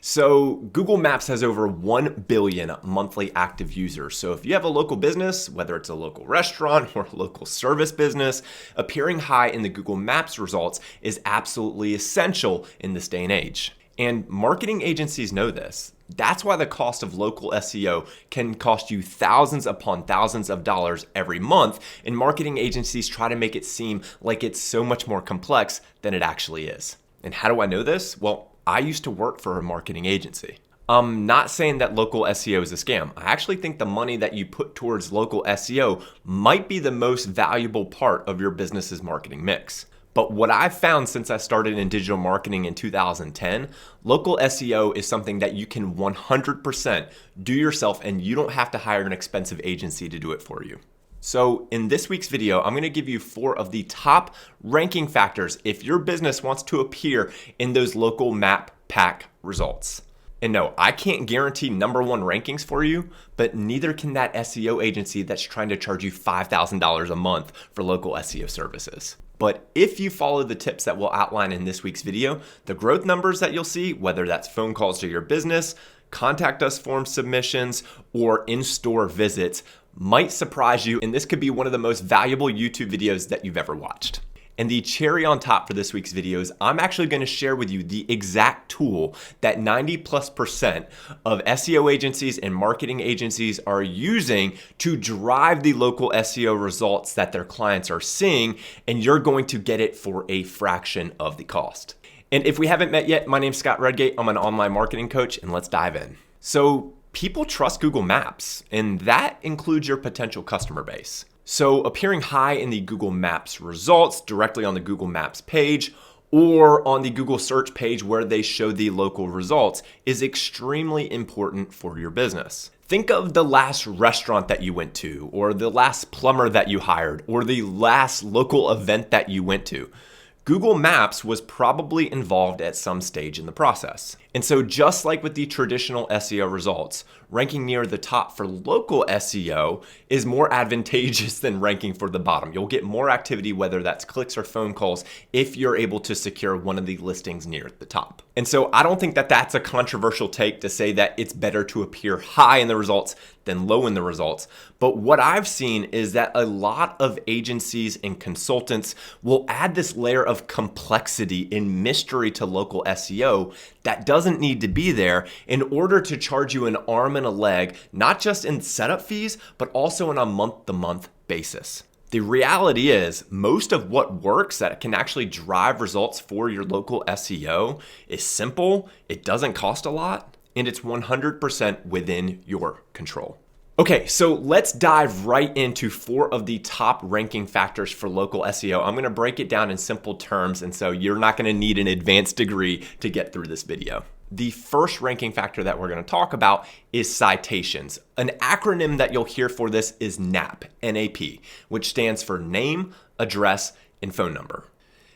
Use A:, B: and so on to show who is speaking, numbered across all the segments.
A: So Google Maps has over 1 billion monthly active users. So if you have a local business, whether it's a local restaurant or a local service business, appearing high in the Google Maps results is absolutely essential in this day and age. And marketing agencies know this. That's why the cost of local SEO can cost you thousands upon thousands of dollars every month, and marketing agencies try to make it seem like it's so much more complex than it actually is. And how do I know this? Well, I used to work for a marketing agency. I'm not saying that local SEO is a scam. I actually think the money that you put towards local SEO might be the most valuable part of your business's marketing mix. But what I've found since I started in digital marketing in 2010, local SEO is something that you can 100% do yourself, and you don't have to hire an expensive agency to do it for you. So in this week's video, I'm going to give you 4 of the top ranking factors if your business wants to appear in those local map pack results. And no, I can't guarantee number 1 rankings for you, but neither can that SEO agency that's trying to charge you $5,000 a month for local SEO services. But if you follow the tips that we'll outline in this week's video, the growth numbers that you'll see, whether that's phone calls to your business, contact us form submissions, or in-store visits, might surprise you, and this could be one of the most valuable YouTube videos that you've ever watched. And the cherry on top for this week's videos, I'm actually going to share with you the exact tool that 90+% of SEO agencies and marketing agencies are using to drive the local SEO results that their clients are seeing, and you're going to get it for a fraction of the cost. And if we haven't met yet, my name's Scott Redgate. I'm an online marketing coach, and let's dive in. So people trust Google Maps, and that includes your potential customer base. So appearing high in the Google Maps results directly on the Google Maps page or on the Google search page where they show the local results is extremely important for your business. Think of the last restaurant that you went to, or the last plumber that you hired, or the last local event that you went to. Google Maps was probably involved at some stage in the process. And so just like with the traditional SEO results, ranking near the top for local SEO is more advantageous than ranking for the bottom. You'll get more activity, whether that's clicks or phone calls, if you're able to secure one of the listings near the top. And so I don't think that that's a controversial take to say that it's better to appear high in the results than low in the results. But what I've seen is that a lot of agencies and consultants will add this layer of complexity and mystery to local SEO that doesn't need to be there in order to charge you an arm and a leg, not just in setup fees, but also on a month-to-month basis. The reality is most of what works that can actually drive results for your local SEO is simple, it doesn't cost a lot, and it's 100% within your control. Okay, so let's dive right into 4 of the top ranking factors for local SEO. I'm gonna break it down in simple terms, and so you're not gonna need an advanced degree to get through this video. The first ranking factor that we're gonna talk about is citations. An acronym that you'll hear for this is NAP, N-A-P, which stands for name, address, and phone number.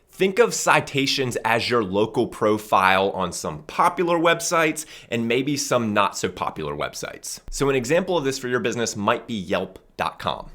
A: Think of citations as your local profile on some popular websites and maybe some not so popular websites. So an example of this for your business might be Yelp.com.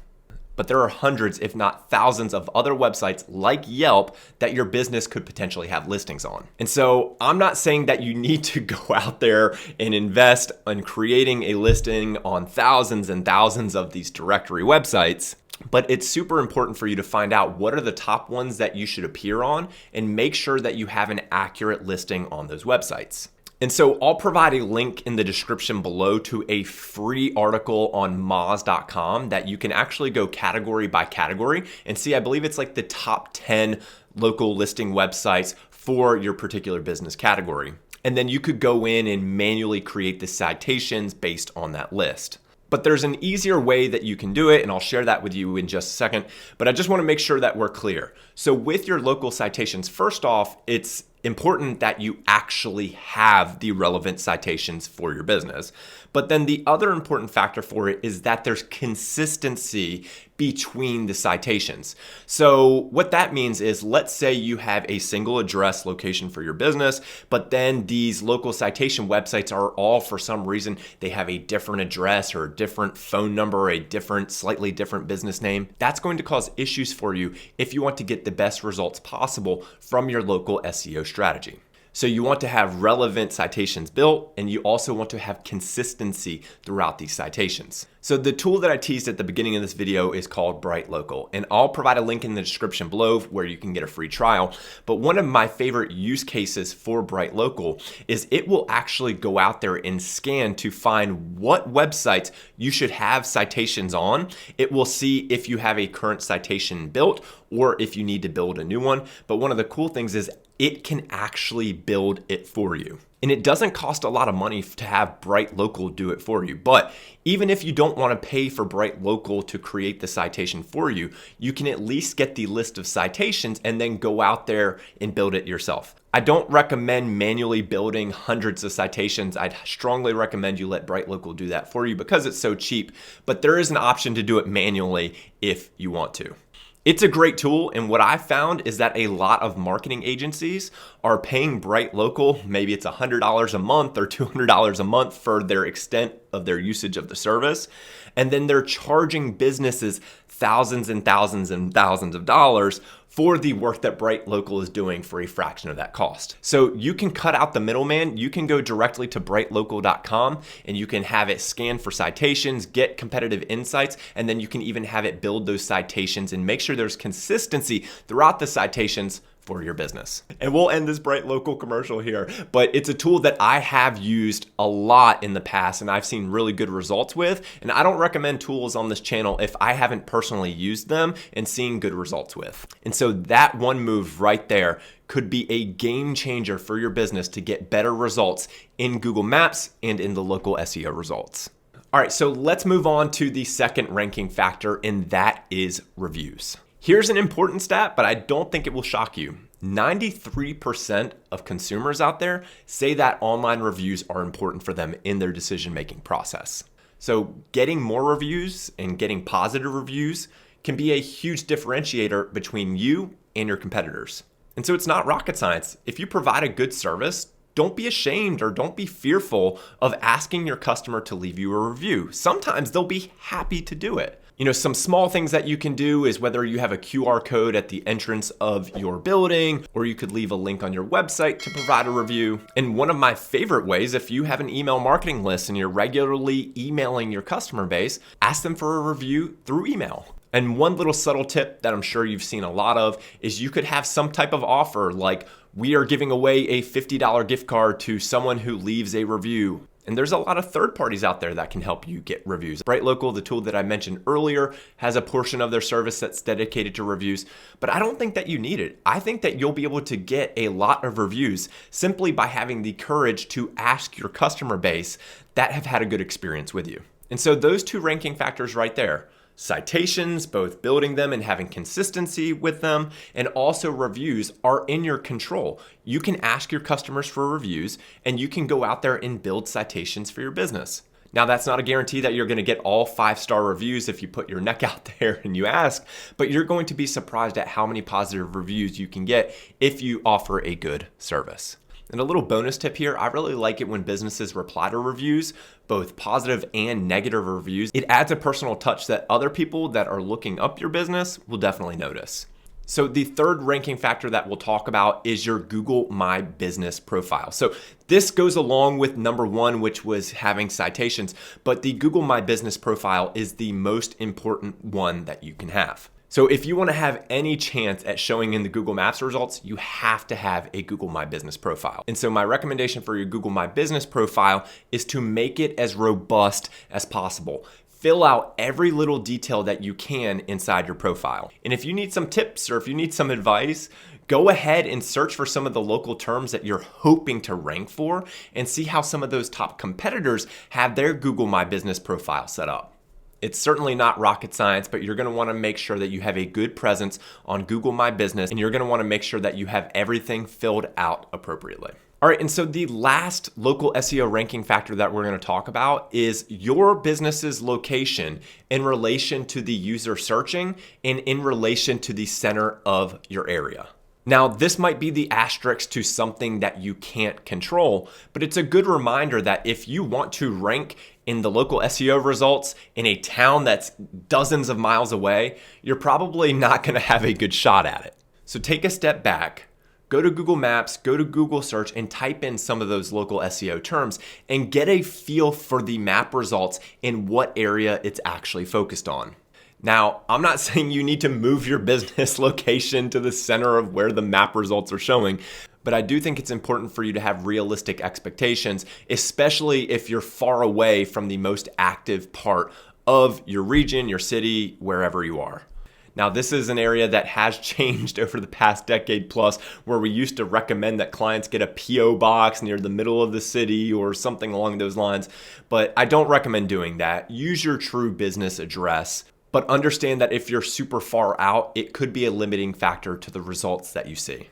A: But there are hundreds, if not thousands, of other websites like Yelp that your business could potentially have listings on. And so I'm not saying that you need to go out there and invest in creating a listing on thousands and thousands of these directory websites. But it's super important for you to find out what are the top ones that you should appear on and make sure that you have an accurate listing on those websites. And so I'll provide a link in the description below to a free article on Moz.com that you can actually go category by category and see, I believe it's like the top 10 local listing websites for your particular business category. And then you could go in and manually create the citations based on that list. But there's an easier way that you can do it, and I'll share that with you in just a second. But I just want to make sure that we're clear. So with your local citations, first off, it's important that you actually have the relevant citations for your business. But then the other important factor for it is that there's consistency between the citations. So what that means is, let's say you have a single address location for your business, but then these local citation websites are all, for some reason, they have a different address or a different phone number, or a different, slightly different business name. That's going to cause issues for you if you want to get the best results possible from your local SEO strategy. So you want to have relevant citations built, and you also want to have consistency throughout these citations. So the tool that I teased at the beginning of this video is called Bright Local, and I'll provide a link in the description below where you can get a free trial. But one of my favorite use cases for Bright Local is it will actually go out there and scan to find what websites you should have citations on. It will see if you have a current citation built or if you need to build a new one. But one of the cool things is it can actually build it for you. And it doesn't cost a lot of money to have Bright Local do it for you. But even if you don't want to pay for Bright Local to create the citation for you, you can at least get the list of citations and then go out there and build it yourself. I don't recommend manually building hundreds of citations. I'd strongly recommend you let Bright Local do that for you because it's so cheap. But there is an option to do it manually if you want to. It's a great tool, and what I found is that a lot of marketing agencies are paying Bright Local, maybe it's $100 a month or $200 a month for their extent of their usage of the service, and then they're charging businesses thousands and thousands and thousands of dollars for the work that Bright Local is doing for a fraction of that cost. So you can cut out the middleman. You can go directly to brightlocal.com and you can have it scan for citations, get competitive insights, and then you can even have it build those citations and make sure there's consistency throughout the citations for your business. And we'll end this Bright Local commercial here, but it's a tool that I have used a lot in the past and I've seen really good results with. And I don't recommend tools on this channel if I haven't personally used them and seen good results with. And so that one move right there could be a game changer for your business to get better results in Google Maps and in the local SEO results. All right, so let's move on to the second ranking factor, and that is reviews. Here's an important stat, but I don't think it will shock you. 93% of consumers out there say that online reviews are important for them in their decision-making process. So getting more reviews and getting positive reviews can be a huge differentiator between you and your competitors. And so it's not rocket science. If you provide a good service, don't be ashamed or don't be fearful of asking your customer to leave you a review. Sometimes they'll be happy to do it. You know, some small things that you can do is whether you have a QR code at the entrance of your building, or you could leave a link on your website to provide a review. And one of my favorite ways, if you have an email marketing list and you're regularly emailing your customer base, ask them for a review through email. And one little subtle tip that I'm sure you've seen a lot of is you could have some type of offer like, we are giving away a $50 gift card to someone who leaves a review. And there's a lot of third parties out there that can help you get reviews. Bright Local, the tool that I mentioned earlier, has a portion of their service that's dedicated to reviews, but I don't think that you need it. I think that you'll be able to get a lot of reviews simply by having the courage to ask your customer base that have had a good experience with you. And so those two ranking factors right there, citations, both building them and having consistency with them, and also reviews are in your control. You can ask your customers for reviews and you can go out there and build citations for your business. Now, that's not a guarantee that you're going to get all 5-star reviews if you put your neck out there and you ask, but you're going to be surprised at how many positive reviews you can get if you offer a good service. And a little bonus tip here, I really like it when businesses reply to reviews, both positive and negative reviews. It adds a personal touch that other people that are looking up your business will definitely notice. So the third ranking factor that we'll talk about is your Google My Business profile. So this goes along with number one, which was having citations, but the Google My Business profile is the most important one that you can have. So if you want to have any chance at showing in the Google Maps results, you have to have a Google My Business profile. And so my recommendation for your Google My Business profile is to make it as robust as possible. Fill out every little detail that you can inside your profile. And if you need some tips or if you need some advice, go ahead and search for some of the local terms that you're hoping to rank for and see how some of those top competitors have their Google My Business profile set up. It's certainly not rocket science, but you're going to want to make sure that you have a good presence on Google My Business, and you're going to want to make sure that you have everything filled out appropriately. All right, and so the last local SEO ranking factor that we're going to talk about is your business's location in relation to the user searching and in relation to the center of your area. Now, this might be the asterisk to something that you can't control, but it's a good reminder that if you want to rank in the local SEO results in a town that's dozens of miles away, you're probably not going to have a good shot at it. So take a step back, go to Google Maps, go to Google Search, and type in some of those local SEO terms and get a feel for the map results in what area it's actually focused on. Now, I'm not saying you need to move your business location to the center of where the map results are showing, but I do think it's important for you to have realistic expectations, especially if you're far away from the most active part of your region, your city, wherever you are. Now, this is an area that has changed over the past decade plus, where we used to recommend that clients get a PO box near the middle of the city or something along those lines, but I don't recommend doing that. Use your true business address. But understand that if you're super far out, it could be a limiting factor to the results that you see.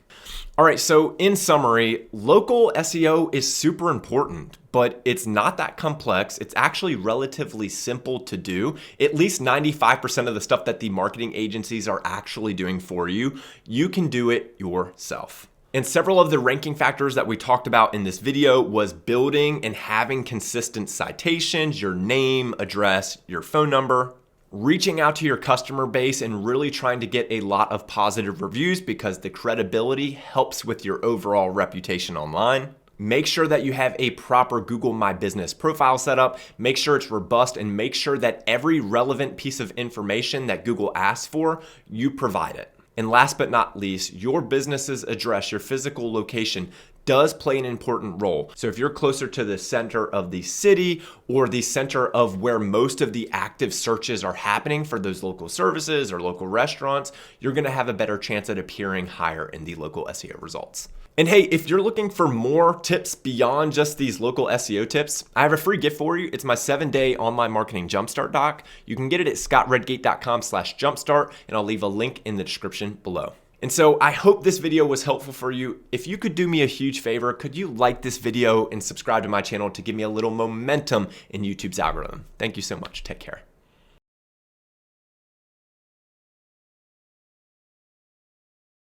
A: All right, so in summary, local SEO is super important, but it's not that complex. It's actually relatively simple to do. At least 95% of the stuff that the marketing agencies are actually doing for you, you can do it yourself. And several of the ranking factors that we talked about in this video was building and having consistent citations, your name, address, your phone number, reaching out to your customer base and really trying to get a lot of positive reviews because the credibility helps with your overall reputation online. Make sure that you have a proper Google My Business profile set up. Make sure it's robust and make sure that every relevant piece of information that Google asks for, you provide it. And last but not least, your business's address, your physical location, does play an important role. So if you're closer to the center of the city or the center of where most of the active searches are happening for those local services or local restaurants, you're gonna have a better chance at appearing higher in the local SEO results. And hey, if you're looking for more tips beyond just these local SEO tips, I have a free gift for you. It's my 7-day online marketing jumpstart doc. You can get it at scottredgate.com/jumpstart, and I'll leave a link in the description below. And so I hope this video was helpful for you. If you could do me a huge favor, could you like this video and subscribe to my channel to give me a little momentum in YouTube's algorithm? Thank you so much. Take care.